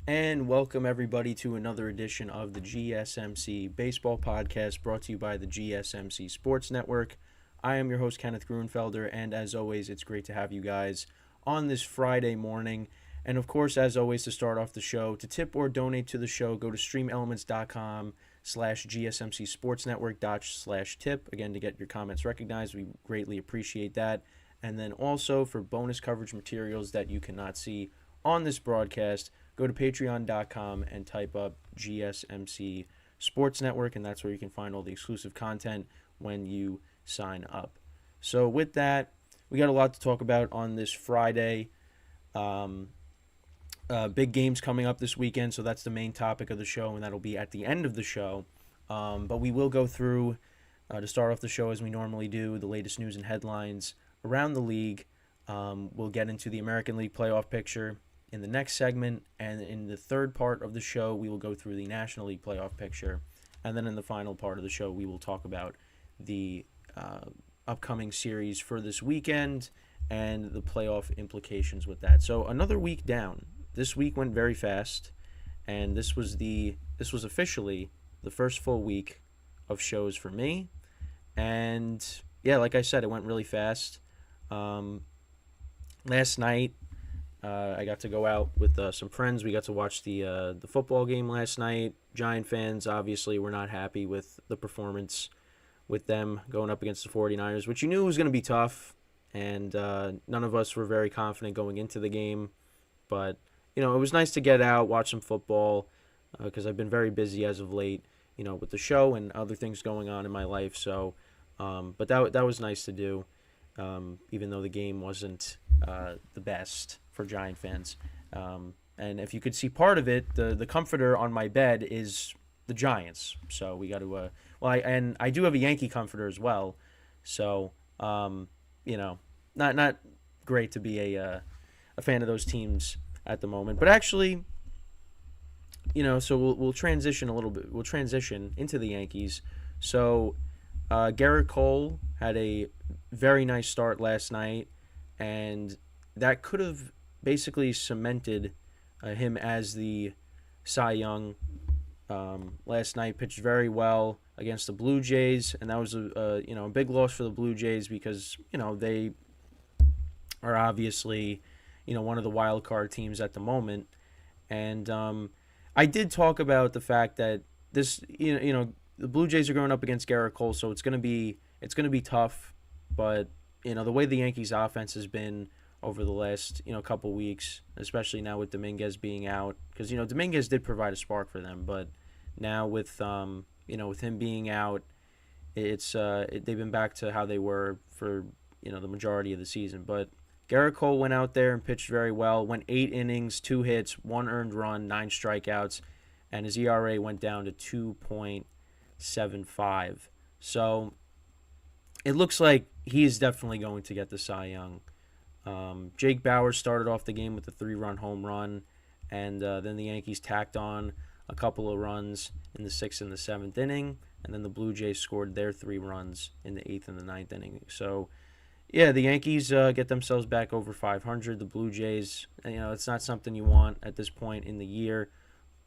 And welcome everybody to another edition of the GSMC Baseball Podcast brought to you by the GSMC Sports Network. I am your host, Kenneth Grunfelder, and as always, it's great to have you guys on this Friday morning. And of course, as always, to start off the show, to tip or donate to the show, go to streamelements.com/GSMC Sports Network/tip. Again, to get your comments recognized, we greatly appreciate that. And then also for bonus coverage materials that you cannot see on this broadcast, go to patreon.com and type up GSMC Sports Network, and that's where you can find all the exclusive content when you sign up. So with that, we got a lot to talk about on this Friday. Big games coming up this weekend, so that's the main topic of the show, and that'll be at the end of the show. But we will go through, to start off the show as we normally do, the latest news and headlines around the league. We'll get into the American League playoff picture in the next segment, and in the third part of the show, we will go through the National League playoff picture, and then in the final part of the show, we will talk about the upcoming series for this weekend and the playoff implications with that. So another week down. This week went very fast, and this was officially the first full week of shows for me, and yeah, like I said, it went really fast. Last night, I got to go out with some friends. We got to watch the football game last night. Giant fans obviously were not happy with the performance with them going up against the 49ers, which you knew was going to be tough, and none of us were very confident going into the game. But, it was nice to get out, watch some football, because I've been very busy as of late, with the show and other things going on in my life. So, but that was nice to do, even though the game wasn't the best for Giant fans. And if you could see part of it, the comforter on my bed is the Giants. So we got to I do have a Yankee comforter as well. So not great to be a fan of those teams at the moment. But actually, so we'll transition a little bit. We'll transition into the Yankees. So Garrett Cole had a very nice start last night, and that could have basically cemented him as the Cy Young. Last night pitched very well against the Blue Jays, and that was a big loss for the Blue Jays because they are obviously one of the wild card teams at the moment. And I did talk about the fact that this the Blue Jays are going up against Garrett Cole, so it's gonna be tough. But the way the Yankees offense has been over the last couple weeks, especially now with Dominguez being out, because Dominguez did provide a spark for them, but now with with him being out, they've been back to how they were for the majority of the season. But Garrett Cole went out there and pitched very well. Went 8 innings, 2 hits, 1 earned run, 9 strikeouts, and his ERA went down to 2.75. So it looks like he is definitely going to get the Cy Young. Jake Bauer started off the game with a 3-run home run, and then the Yankees tacked on a couple of runs in the 6th and the 7th inning, and then the Blue Jays scored their 3 runs in the 8th and the 9th inning. So, yeah, the Yankees get themselves back over 500. The Blue Jays, it's not something you want at this point in the year,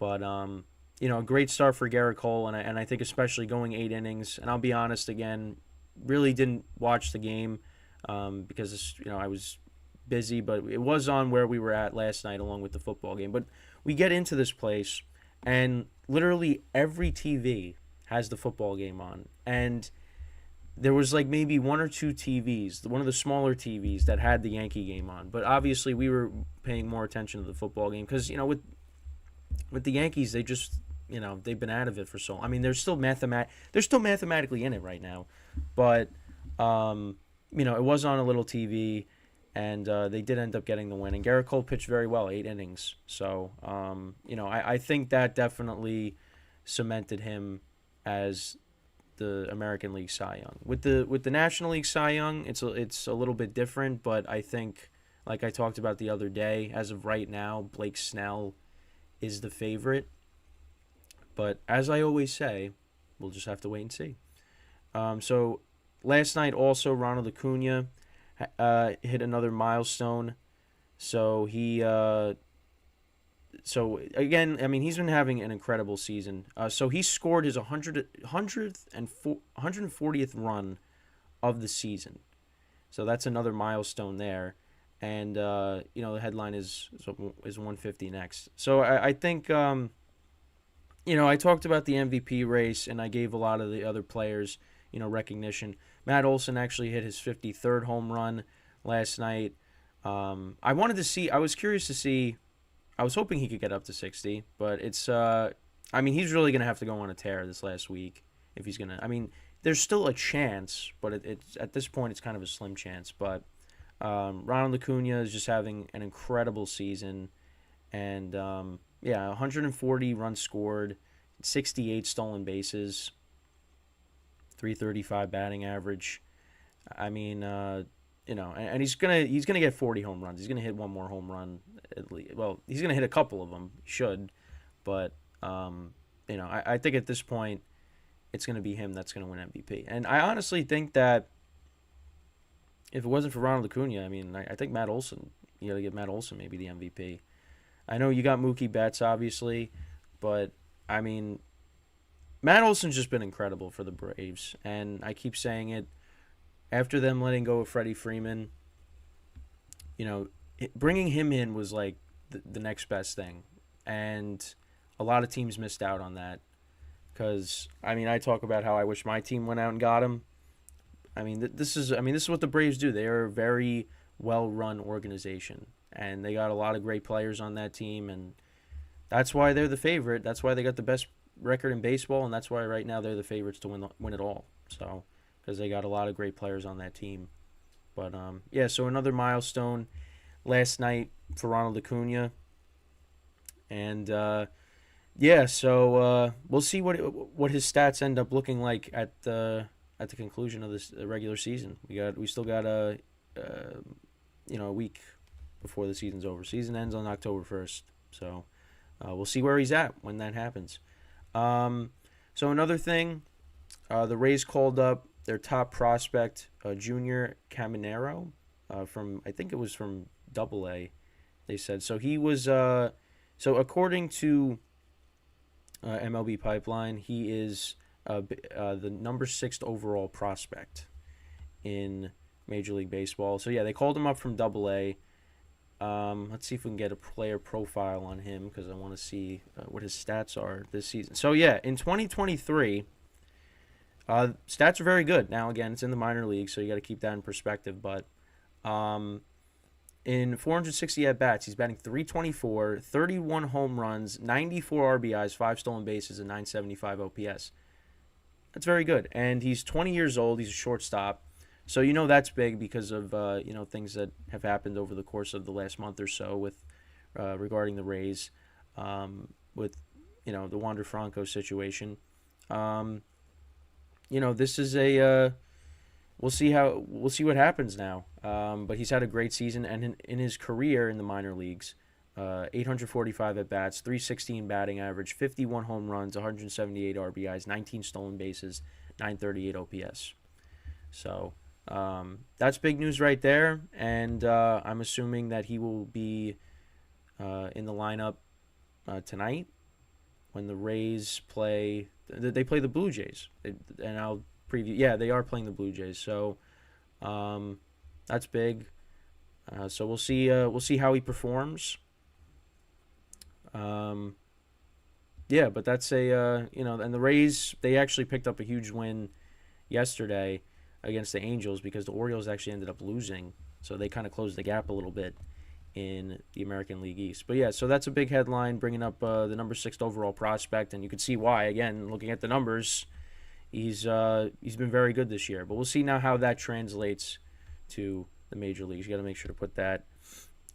but a great start for Garrett Cole, and I think especially going 8 innings. And I'll be honest again, really didn't watch the game because I was busy, but it was on where we were at last night along with the football game. But we get into this place, and literally every TV has the football game on, and there was like maybe 1 or 2 TVs, one of the smaller TVs that had the Yankee game on. But obviously we were paying more attention to the football game because with the Yankees, they just they've been out of it for so long. I mean, they're still mathematically in it right now, but it was on a little TV, and they did end up getting the win. And Garrett Cole pitched very well, 8 innings. So I think that definitely cemented him as the American League Cy Young. With the National League Cy Young, it's a little bit different, but I think, like I talked about the other day, as of right now, Blake Snell is the favorite. But as I always say, we'll just have to wait and see. So last night also, Ronald Acuna hit another milestone. So he So again, I mean, he's been having an incredible season. So he scored his 140th run of the season. So that's another milestone there. And the headline is 150 next. So I think I talked about the MVP race, and I gave a lot of the other players recognition. Matt Olson actually hit his 53rd home run last night. I was curious to see. I was hoping he could get up to 60, but it's. I mean, he's really gonna have to go on a tear this last week if he's gonna. I mean, there's still a chance, but it's at this point it's kind of a slim chance. But Ronald Acuna is just having an incredible season, and 140 runs scored, 68 stolen bases, 335 batting average. I mean, and he's gonna get 40 home runs. He's gonna hit one more home run at least. Well, he's gonna hit a couple of them. He should, but I think at this point, it's gonna be him that's gonna win MVP. And I honestly think that if it wasn't for Ronald Acuna, I mean, I think Matt Olson. You got to give Matt Olson maybe the MVP. I know you got Mookie Betts, obviously, but I mean, Matt Olson's just been incredible for the Braves, and I keep saying it. After them letting go of Freddie Freeman, bringing him in was like the next best thing, and a lot of teams missed out on that. Because I talk about how I wish my team went out and got him. This is what the Braves do. They are a very well-run organization, and they got a lot of great players on that team, and that's why they're the favorite. That's why they got the best record in baseball, and that's why right now they're the favorites to win it all. So, because they got a lot of great players on that team. But so another milestone last night for Ronald Acuna, and so we'll see what his stats end up looking like at the conclusion of this regular season. We still got a week before the season's over. Season ends on October 1st, so we'll see where he's at when that happens. So another thing, the Rays called up their top prospect, Junior Caminero, from I think it was from AA. They said so. He was so according to MLB Pipeline, he is the number 6 overall prospect in Major League Baseball. So yeah, they called him up from AA. Let's see if we can get a player profile on him because I want to see what his stats are this season. So yeah, in 2023, stats are very good. Now again, it's in the minor league, so you got to keep that in perspective. But in 460 at bats, he's batting .324, 31 home runs, 94 RBIs, 5 stolen bases, and 975 OPS. That's very good. And he's 20 years old. He's a shortstop. So that's big because of things that have happened over the course of the last month or so with regarding the Rays, with the Wander Franco situation. This is we'll see what happens now. But he's had a great season, and in his career in the minor leagues, 845 at bats, 316 batting average, 51 home runs, 178 RBIs, 19 stolen bases, 938 OPS. So that's big news right there, and I'm assuming that he will be in the lineup tonight when the Rays play. They play the Blue Jays, and I'll preview. Yeah, they are playing the Blue Jays, so that's big. So we'll see. We'll see how he performs. But that's and the Rays, they actually picked up a huge win yesterday against the Angels because the Orioles actually ended up losing, so they kind of closed the gap a little bit in the American League East. But yeah, so that's a big headline, bringing up the number 6 overall prospect, and you can see why. Again, looking at the numbers, he's been very good this year. But we'll see now how that translates to the major leagues. You got to make sure to put that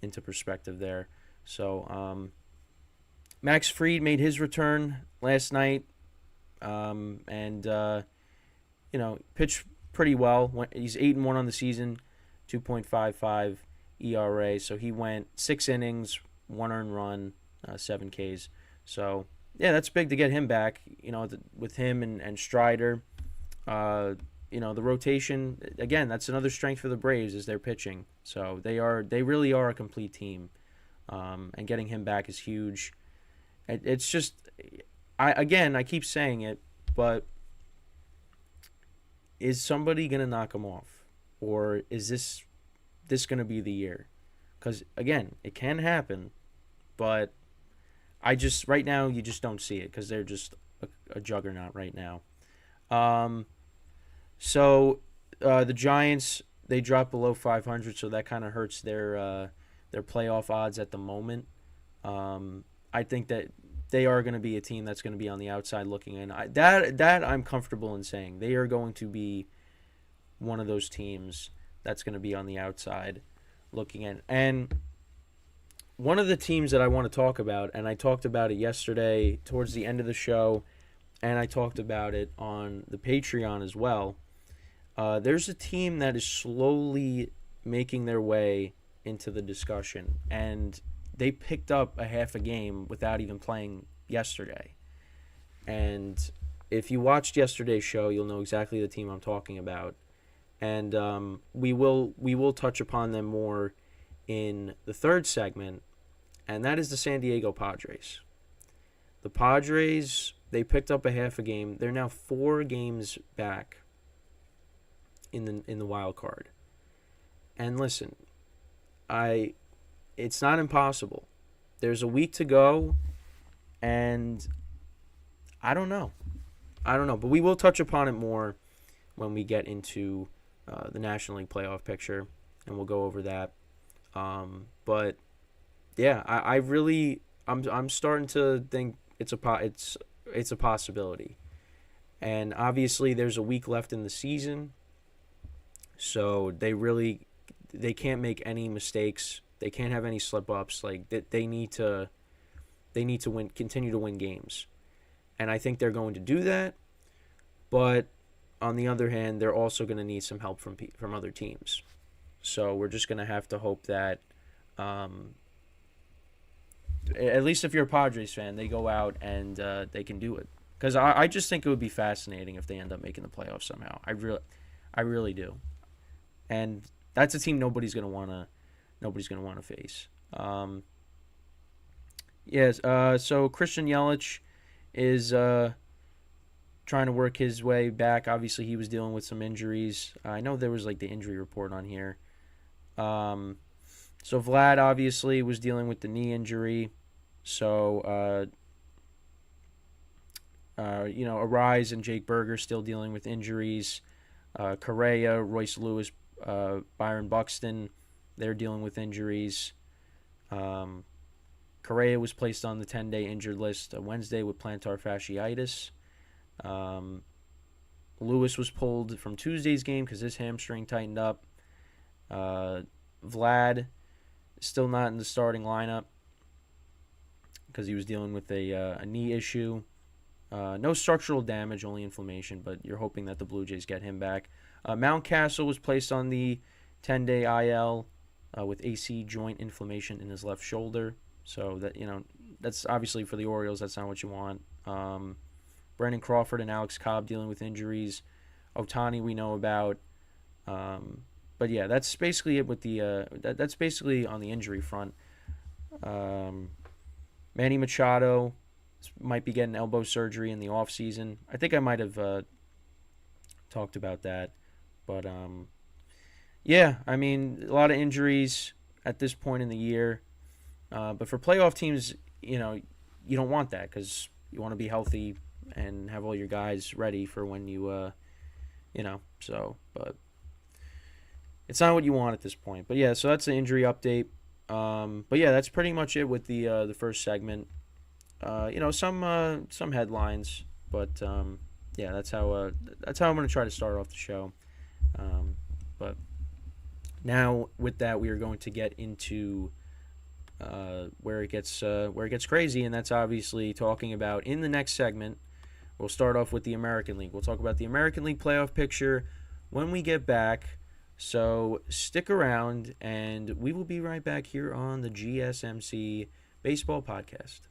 into perspective there. So Max Fried made his return last night, and pitched pretty well. He's 8-1 on the season, 2.55 ERA. So he went 6 innings, 1 earned run, 7 Ks. So yeah, that's big to get him back. With him and Strider, the rotation again. That's another strength for the Braves is their pitching. So they really are a complete team. and getting him back is huge. It's just, I keep saying it, but is somebody gonna knock him off, or is this gonna be the year? Because again, it can happen, but I just right now you just don't see it because they're just a juggernaut right now. Um, the Giants, they dropped below 500, so that kind of hurts their playoff odds at the moment. I think that they are going to be a team that's going to be on the outside looking in. That I'm comfortable in saying they are going to be one of those teams that's going to be on the outside looking in. And one of the teams that I want to talk about, and I talked about it yesterday towards the end of the show, and I talked about it on the Patreon as well. There's a team that is slowly making their way into the discussion, and they picked up a half a game without even playing yesterday. And if you watched yesterday's show, you'll know exactly the team I'm talking about. And we will touch upon them more in the third segment, and that is the San Diego Padres. The Padres, they picked up a half a game. They're now 4 games back in the wild card. And listen, it's not impossible. There's a week to go, and I don't know. But we will touch upon it more when we get into the National League playoff picture, and we'll go over that. But yeah, I'm starting to think it's a possibility. And obviously there's a week left in the season, so they can't make any mistakes. They can't have any slip ups. Like they need to continue to win games, and I think they're going to do that. But on the other hand, they're also going to need some help from other teams. So we're just going to have to hope that, at least if you're a Padres fan, they go out and they can do it. Because I just think it would be fascinating if they end up making the playoffs somehow. I really do. And that's a team nobody's gonna wanna face. Yes. So Christian Yelich is trying to work his way back. Obviously, he was dealing with some injuries. I know there was like the injury report on here. So Vlad obviously was dealing with the knee injury. So Arise and Jake Berger still dealing with injuries. Correa, Royce Lewis, Byron Buxton, they're dealing with injuries. Correa was placed on the 10-day injured list Wednesday with plantar fasciitis. Lewis was pulled from Tuesday's game because his hamstring tightened up. Vlad still not in the starting lineup because he was dealing with a knee issue. No structural damage, only inflammation, but you're hoping that the Blue Jays get him back. Mountcastle was placed on the 10-day IL with AC joint inflammation in his left shoulder. So that's obviously for the Orioles. That's not what you want. Brandon Crawford and Alex Cobb dealing with injuries. Ohtani we know about. But yeah, that's basically it with the that's basically on the injury front. Manny Machado might be getting elbow surgery in the off season. I think I might have talked about that, but yeah, I mean a lot of injuries at this point in the year. But for playoff teams, you don't want that because you want to be healthy and have all your guys ready for when but it's not what you want at this point. But yeah, so that's the injury update. But yeah, that's pretty much it with the first segment. Some headlines, but yeah, that's how I'm going to try to start off the show. But now with that, we are going to get into where it gets crazy, and that's obviously talking about in the next segment. We'll start off with the American League. We'll talk about the American League playoff picture when we get back. So stick around, and we will be right back here on the GSMC Baseball Podcast.